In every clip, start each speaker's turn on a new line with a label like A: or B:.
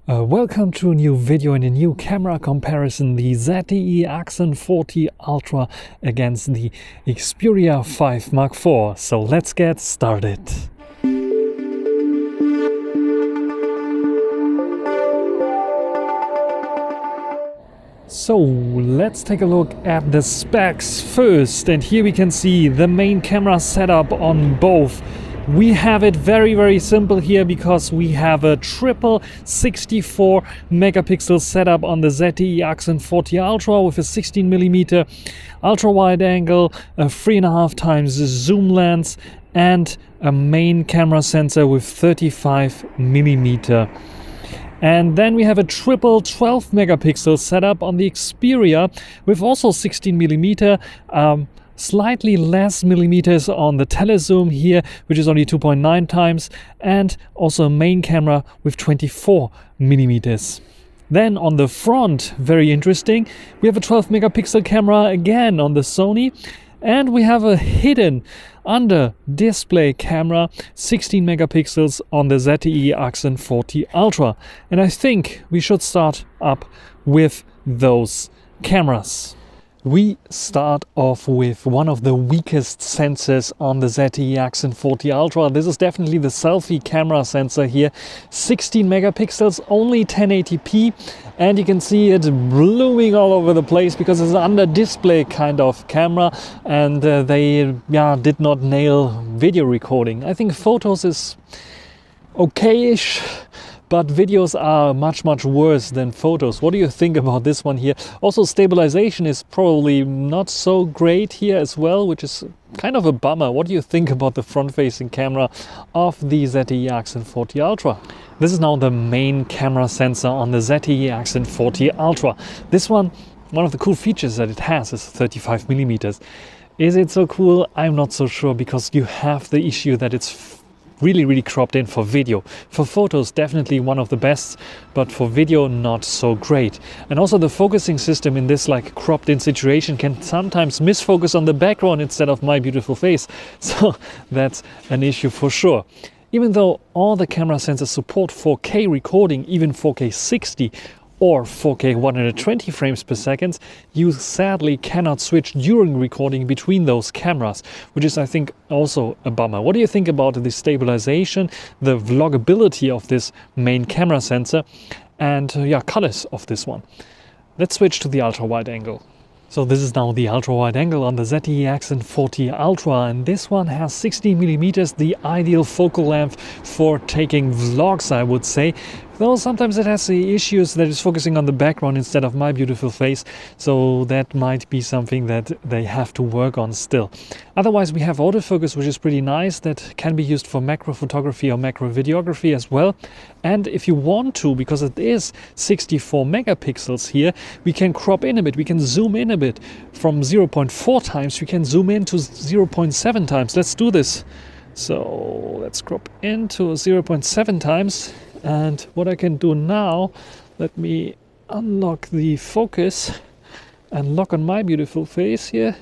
A: Welcome to a new video and a new camera comparison, the ZTE Axon 40 Ultra against the Xperia 5 Mark IV. So let's get started. So let's take a look at the specs first, and here we can see the main camera setup on both. We have it very simple here because we have a triple 64 megapixel setup on the ZTE Axon 40 Ultra with a 16mm ultra wide angle, a 3.5 times zoom lens, and a main camera sensor with 35mm. And then we have a triple 12 megapixel setup on the Xperia with also 16mm, slightly less millimeters on the telezoom here, which is only 2.9 times, and also a main camera with 24mm. Then on the front, very interesting, we have a 12 megapixel camera again on the Sony, and we have a hidden under display camera, 16 megapixels on the ZTE Axon 40 Ultra. And I think we should start up with those cameras. We start off with one of the weakest sensors on the ZTE Axon 40 Ultra. This is definitely the selfie camera sensor here. 16 megapixels, only 1080p, and you can see it blooming all over the place because it's an under display kind of camera, and they did not nail video recording. I think photos is okay-ish, but videos are much worse than photos. What do you think about this one here? Also, stabilization is probably not so great here as well, which is kind of a bummer. What do you think about the front-facing camera of the ZTE Axon 40 Ultra? This is now the main camera sensor on the ZTE Axon 40 Ultra. This one of the cool features that it has is 35mm. Is it so cool? I'm not so sure, because you have the issue that it's really cropped in for video. For photos, definitely one of the best, but for video, not so great. And also the focusing system in this cropped in situation can sometimes misfocus on the background instead of my beautiful face. So that's an issue for sure. Even though all the camera sensors support 4K recording, even 4K 60 or 4K 120 frames per second, you sadly cannot switch during recording between those cameras, which is, I think, also a bummer. What do you think about the stabilization, the vloggability of this main camera sensor, and colors of this one? Let's switch to the ultra wide angle. So this is now the ultra wide angle on the ZTE Axon 40 Ultra, and this one has 16mm, the ideal focal length for taking vlogs, I would say. Though sometimes it has the issues that it's focusing on the background instead of my beautiful face, so that might be something that they have to work on still. Otherwise, we have autofocus, which is pretty nice, that can be used for macro photography or macro videography as well. And if you want to, because it is 64 megapixels here, we can crop in a bit, we can zoom in a bit. From 0.4 times, we can zoom in to 0.7 times. Let's do this. So let's crop into 0.7 times. And what I can do now, let me unlock the focus and lock on my beautiful face here.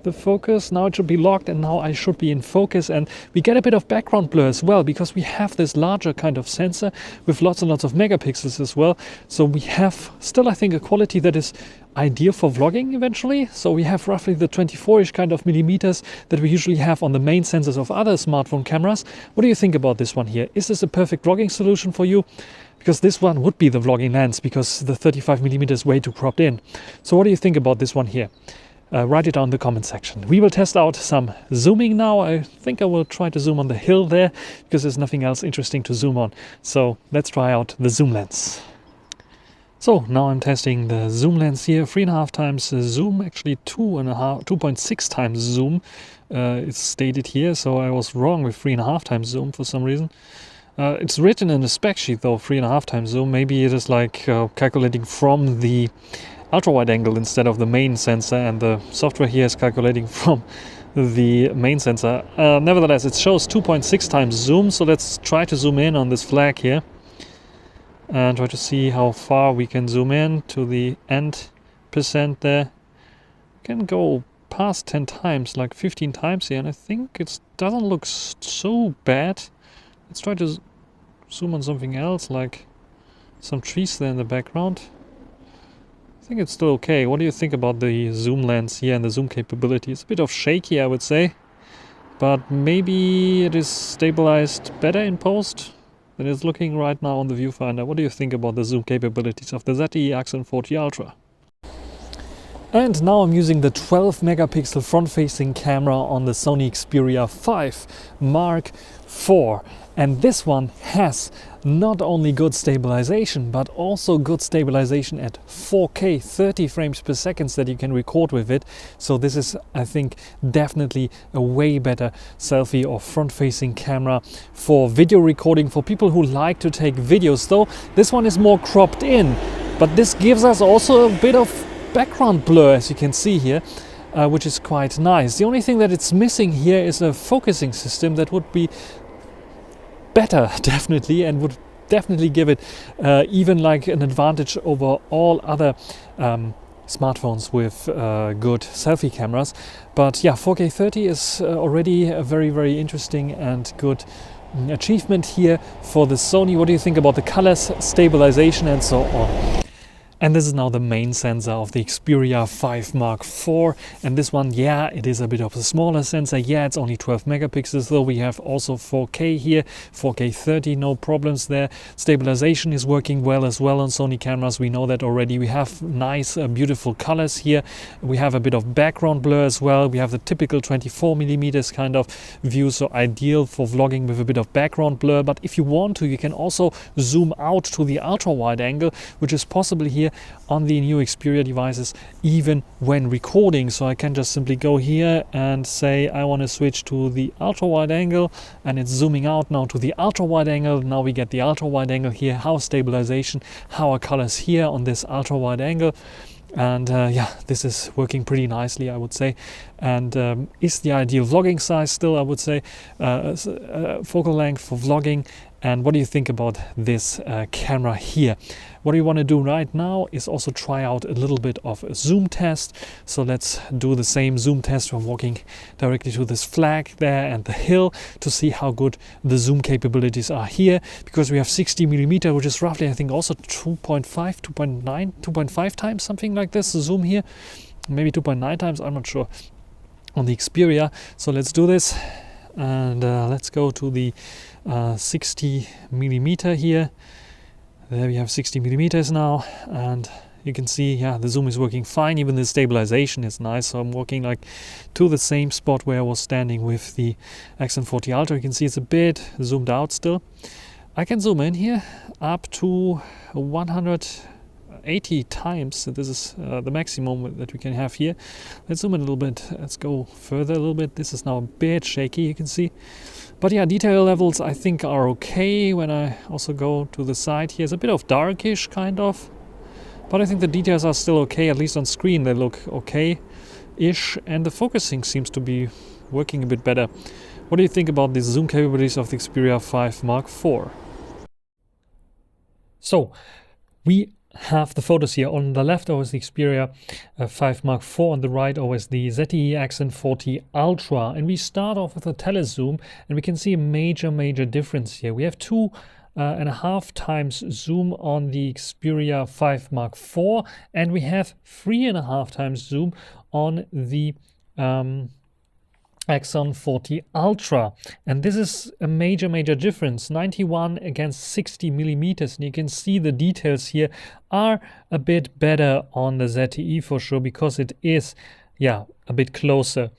A: The focus, now it should be locked, and now I should be in focus, and we get a bit of background blur as well because we have this larger kind of sensor with lots and lots of megapixels as well. So we have still, I think, a quality that is ideal for vlogging eventually. So we have roughly the 24-ish kind of millimeters that we usually have on the main sensors of other smartphone cameras. What do you think about this one here? Is this a perfect vlogging solution for you? Because this one would be the vlogging lens, because the 35mm is way too cropped in. So what do you think about this one here? Write it down in the comment section. We will test out some zooming now. I think I will try to zoom on the hill there because there's nothing else interesting to zoom on. So let's try out the zoom lens. So now I'm testing the zoom lens here. 3.5 times zoom, actually 2.6 times zoom. It's stated here, so I was wrong with 3.5 times zoom for some reason. It's written in the spec sheet though, 3.5 times zoom. Maybe it is calculating from the ultra wide angle instead of the main sensor, and the software here is calculating from the main sensor. Nevertheless, it shows 2.6 times zoom, so let's try to zoom in on this flag here and try to see how far we can zoom in to the end percent there. We can go past 10 times, like 15 times here, and I think it doesn't look so bad. Let's try to zoom on something else, like some trees there in the background. I think it's still okay. What do you think about the zoom lens here and the zoom capability? It's a bit of shaky, I would say, but maybe it is stabilized better in post than it's looking right now on the viewfinder. What do you think about the zoom capabilities of the ZTE Axon 40 Ultra? And now I'm using the 12 megapixel front-facing camera on the Sony Xperia 5 Mark IV. And this one has not only good stabilization, but also good stabilization at 4K 30 frames per second that you can record with it. So this is, I think, definitely a way better selfie or front-facing camera for video recording for people who like to take videos. Though this one is more cropped in, but this gives us also a bit of background blur, as you can see here, which is quite nice. The only thing that it's missing here is a focusing system that would be better, definitely, and would definitely give it even like an advantage over all other smartphones with good selfie cameras. But yeah, 4K 30 is already a very interesting and good achievement here for the Sony. What do you think about the colors, stabilization and so on? And this is now the main sensor of the Xperia 5 Mark IV. And this one, yeah, it is a bit of a smaller sensor. Yeah, it's only 12 megapixels, though we have also 4K here, 4K 30, no problems there. Stabilization is working well as well on Sony cameras. We know that already. We have nice, beautiful colors here. We have a bit of background blur as well. We have the typical 24 millimeters kind of view, so ideal for vlogging with a bit of background blur. But if you want to, you can also zoom out to the ultra wide angle, which is possible here on the new Xperia devices even when recording. So I can just simply go here and say I want to switch to the ultra wide angle, and it's zooming out now to the ultra wide angle. Now we get the ultra wide angle here, how stabilization, how are colors here on this ultra wide angle. And yeah, this is working pretty nicely, I would say, and is the ideal vlogging size still, I would say, focal length for vlogging. And what do you think about this camera here? What we want to do right now is also try out a little bit of a zoom test. So let's do the same zoom test from walking directly to this flag there and the hill to see how good the zoom capabilities are here, because we have 60 millimeter, which is roughly, I think, also 2.5, 2.9, 2.5 times, something like this, the zoom here. Maybe 2.9 times, I'm not sure, on the Xperia. So let's do this, and let's go to the 60 millimeter here. There we have 60 millimeters now, and you can see, yeah, the zoom is working fine. Even the stabilization is nice. So I'm walking like to the same spot where I was standing with the Axon 40 Ultra. You can see it's a bit zoomed out still. I can zoom in here up to 180 times. This is the maximum that we can have here. Let's zoom in a little bit. Let's go further a little bit. This is now a bit shaky, you can see. But yeah, detail levels I think are okay. When I also go to the side here, it's a bit of darkish kind of. But I think the details are still okay, at least on screen they look okay-ish. And the focusing seems to be working a bit better. What do you think about the zoom capabilities of the Xperia 5 Mark IV? So, we have the photos here. On the left always the Xperia 5 Mark IV, on the right always the ZTE Axon 40 Ultra, and we start off with a telezoom, and we can see a major difference here. We have 2.5 times zoom on the Xperia 5 Mark IV, and we have 3.5 times zoom on the Axon 40 Ultra, and this is a major difference, 91 against 60 millimeters, and you can see the details here are a bit better on the ZTE for sure, because it is, yeah, a bit closer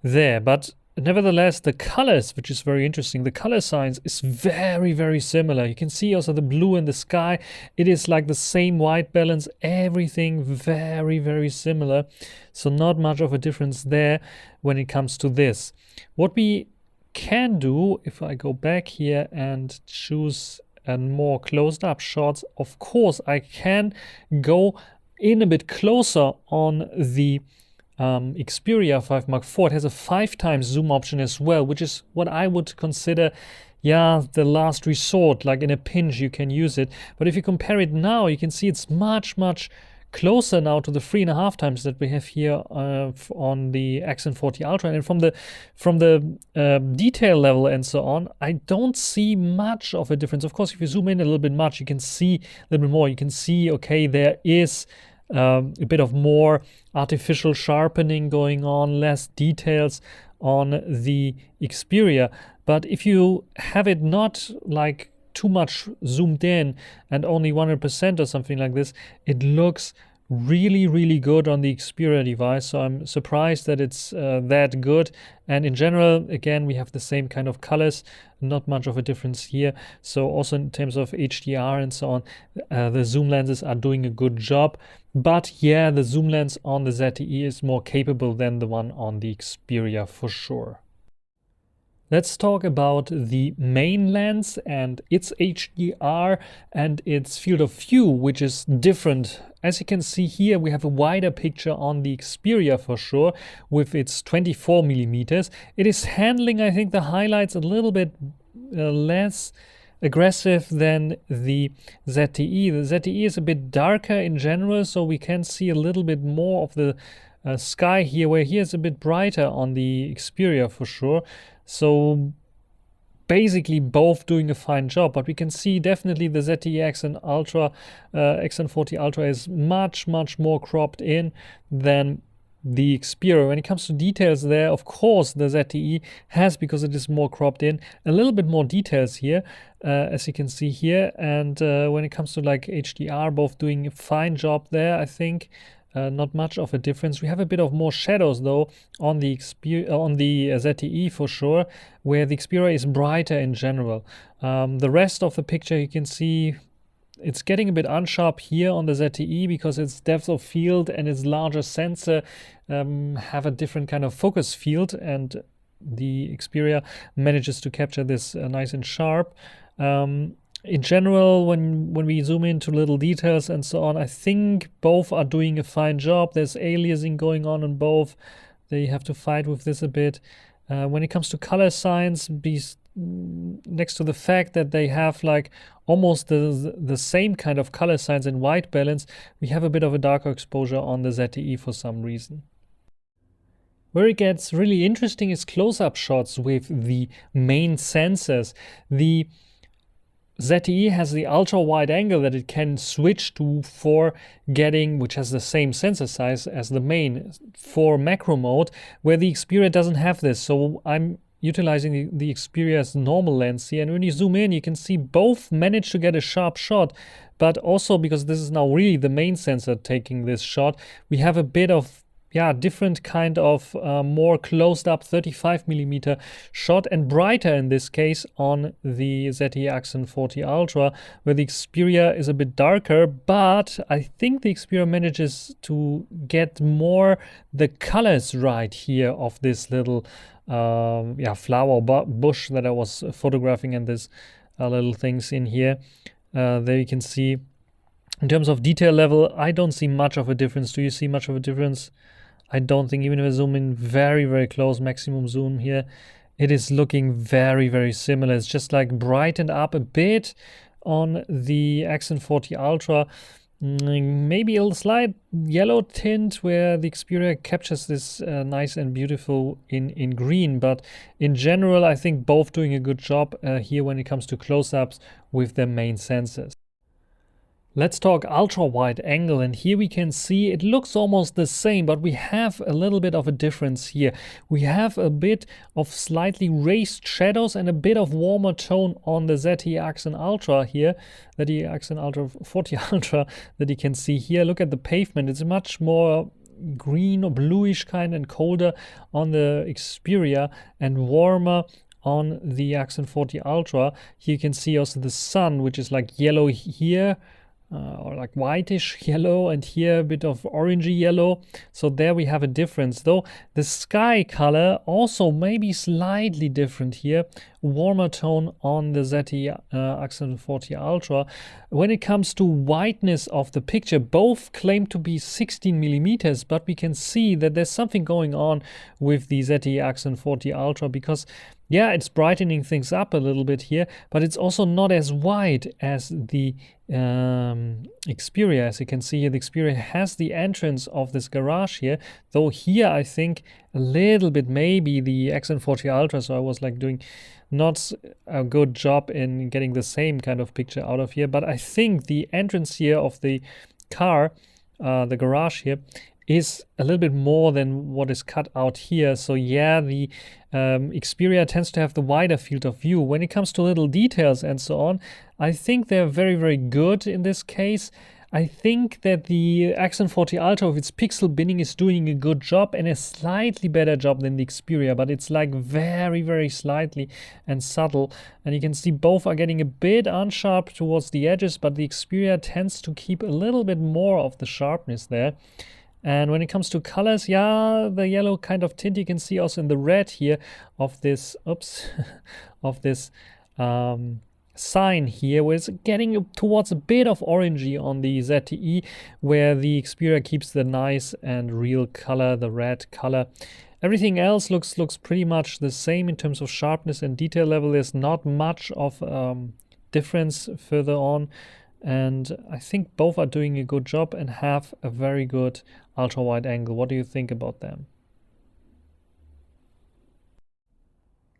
A: there. But nevertheless, the colors, which is very interesting, the color science is very similar. You can see also the blue in the sky. It is like the same white balance, everything very similar. So not much of a difference there when it comes to this. What we can do, if I go back here and choose a more closed up shots, of course I can go in a bit closer on the Xperia 5 Mark IV. It has a 5 times zoom option as well, which is what I would consider, yeah, the last resort. Like in a pinch you can use it. But if you compare it now, you can see it's much closer now to the 3.5 times that we have here on the Axon 40 Ultra, and from the detail level and so on, I don't see much of a difference. Of course, if you zoom in a little bit much, you can see a little bit more. You can see, okay, there is a bit of more artificial sharpening going on, less details on the Xperia. But if you have it not like too much zoomed in and only 100% or something like this, it looks really, really good on the Xperia device. So I'm surprised that it's that good. And in general, again, we have the same kind of colors, not much of a difference here. So also in terms of HDR and so on, the zoom lenses are doing a good job. But yeah, the zoom lens on the ZTE is more capable than the one on the Xperia for sure. Let's talk about the main lens and its HDR and its field of view, which is different. As you can see here, we have a wider picture on the Xperia for sure, with its 24 millimeters. It is handling, I think, the highlights a little bit less aggressive than the ZTE. The ZTE is a bit darker in general, so we can see a little bit more of the sky here, where here is a bit brighter on the Xperia for sure. So basically both doing a fine job, but we can see definitely the ZTE Axon Ultra, Axon 40 Ultra is much more cropped in than the Xperia. When it comes to details there, of course the ZTE has, because it is more cropped in, a little bit more details here, as you can see here. And when it comes to like HDR, both doing a fine job there, I think. Not much of a difference. We have a bit of more shadows though on the ZTE for sure, where the Xperia is brighter in general. The rest of the picture, you can see it's getting a bit unsharp here on the ZTE because its depth of field and its larger sensor have a different kind of focus field, and the Xperia manages to capture this nice and sharp. In general, when we zoom into little details and so on, I think both are doing a fine job. There's aliasing going on in both. They have to fight with this a bit. When it comes to color science, next to the fact that they have like almost the same kind of color science and white balance, we have a bit of a darker exposure on the ZTE for some reason. Where it gets really interesting is close-up shots with the main sensors. The ZTE has the ultra wide angle that it can switch to for getting, which has the same sensor size as the main, for macro mode, where the Xperia doesn't have this. So I'm utilizing the Xperia's normal lens here, and when you zoom in, you can see both manage to get a sharp shot, but also because this is now really the main sensor taking this shot, we have a bit of different kind of more closed up 35 millimeter shot, and brighter in this case on the ZTE Axon 40 Ultra, where the Xperia is a bit darker, but I think the Xperia manages to get more the colors right here of this little flower bush that I was photographing, and this little things in here. There you can see in terms of detail level, I don't see much of a difference. Do you see much of a difference? I don't think. Even if I zoom in very close, maximum zoom here, it is looking very similar. It's just like brightened up a bit on the Axon 40 Ultra. Maybe a slight yellow tint where the Xperia captures this nice and beautiful in green. But in general, I think both doing a good job here when it comes to close-ups with their main sensors. Let's talk ultra wide angle, and here we can see it looks almost the same, but we have a little bit of a difference here. We have a bit of slightly raised shadows and a bit of warmer tone on the ZTE Axon Ultra here, the Axon Ultra 40 Ultra that you can see here. Look at the pavement, it's much more green or bluish kind and colder on the Xperia and warmer on the Axon 40 Ultra. Here you can see also the sun, which is like yellow here, or like whitish yellow, and here a bit of orangey yellow. So there we have a difference, though the sky color also maybe slightly different here, warmer tone on the ZTE Axon 40 Ultra. When it comes to whiteness of the picture, both claim to be 16 millimeters, but we can see that there's something going on with the ZTE Axon 40 Ultra, because yeah, it's brightening things up a little bit here, but it's also not as wide as the Xperia. As you can see here, the Xperia has the entrance of this garage here, though here I think a little bit maybe the Axon 40 Ultra, so I was like doing not a good job in getting the same kind of picture out of here, but I think the entrance here of the car, the garage here, is a little bit more than what is cut out here. So yeah, the Xperia tends to have the wider field of view. When it comes to little details and so on, I think they're very, very good in this case. I think that the Axon 40 Ultra with its pixel binning is doing a good job and a slightly better job than the Xperia, but it's like very, very slightly and subtle. And you can see both are getting a bit unsharp towards the edges, but the Xperia tends to keep a little bit more of the sharpness there. And when it comes to colors, yeah, the yellow kind of tint you can see also in the red here of this, of this sign here, where it's getting towards a bit of orangey on the ZTE, where the Xperia keeps the nice and real color, the red color. Everything else looks pretty much the same in terms of sharpness and detail level. There's not much of difference further on. And I think both are doing a good job and have a very good ultra wide angle. What do you think about them?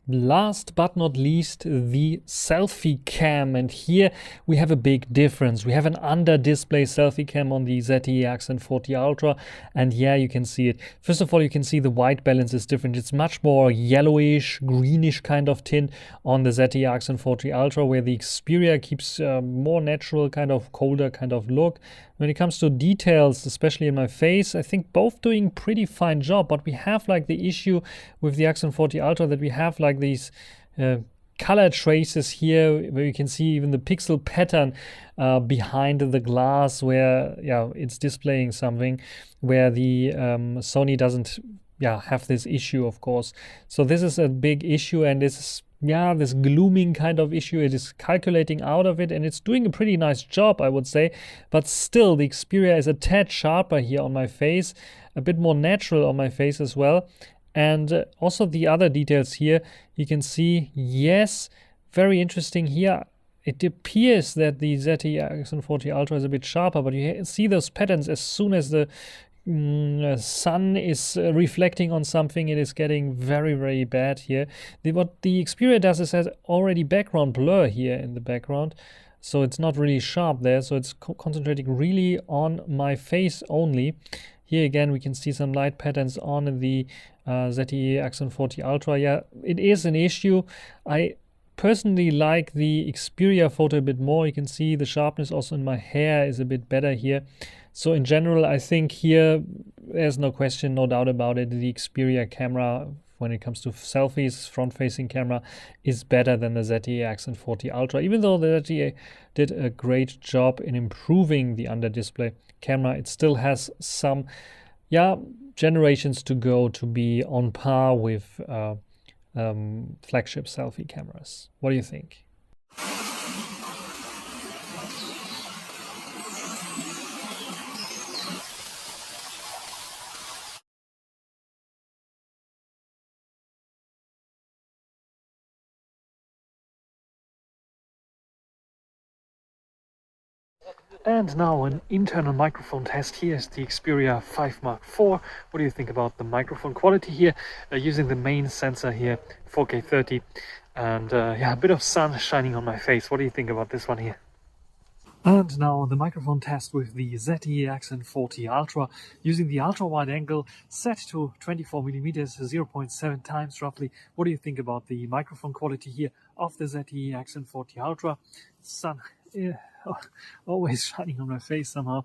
A: Last but not least, the selfie cam, and here we have a big difference. We have an under display selfie cam on the ZTE Axon 40 Ultra, and yeah, you can see it. First of all, you can see the white balance is different. It's much more yellowish, greenish kind of tint on the ZTE Axon 40 Ultra, where the Xperia keeps more natural, kind of colder kind of look. When it comes to details, especially in my face, I think both doing pretty fine job, but we have like the issue with the Axon 40 Ultra that we have like these color traces here, where you can see even the pixel pattern behind the glass, where it's displaying something, where the Sony doesn't have this issue, of course. So this is a big issue, and this is this glooming kind of issue. It is calculating out of it, and it's doing a pretty nice job, I would say. But still, the Xperia is a tad sharper here on my face, a bit more natural on my face as well. And also the other details here, you can see, yes, very interesting here. It appears that the ZTE Axon 40 Ultra is a bit sharper, but you see those patterns as soon as the sun is reflecting on something. It is getting very, very bad here. What the Xperia does is has already background blur here in the background, so it's not really sharp there, so it's concentrating really on my face only. Here again we can see some light patterns on the ZTE Axon 40 Ultra. Yeah, it is an issue. I personally like the Xperia photo a bit more. You can see the sharpness also in my hair is a bit better here. So in general, I think here there's no question, no doubt about it. The Xperia camera, when it comes to selfies, front-facing camera, is better than the ZTE Axon 40 Ultra. Even though the ZTE did a great job in improving the under-display camera, it still has some generations to go to be on par with flagship selfie cameras. What do you think? And now an internal microphone test. Here is the Xperia 5 Mark IV. What do you think about the microphone quality here? Using the main sensor here, 4K 30, and a bit of sun shining on my face. What do you think about this one here? And now the microphone test with the ZTE Axon 40 Ultra, using the ultra wide angle set to 24mm, 0.7 times roughly. What do you think about the microphone quality here of the ZTE Axon 40 Ultra? Sun always shining on my face somehow,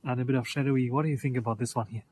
A: and a bit of shadowy. What do you think about this one here?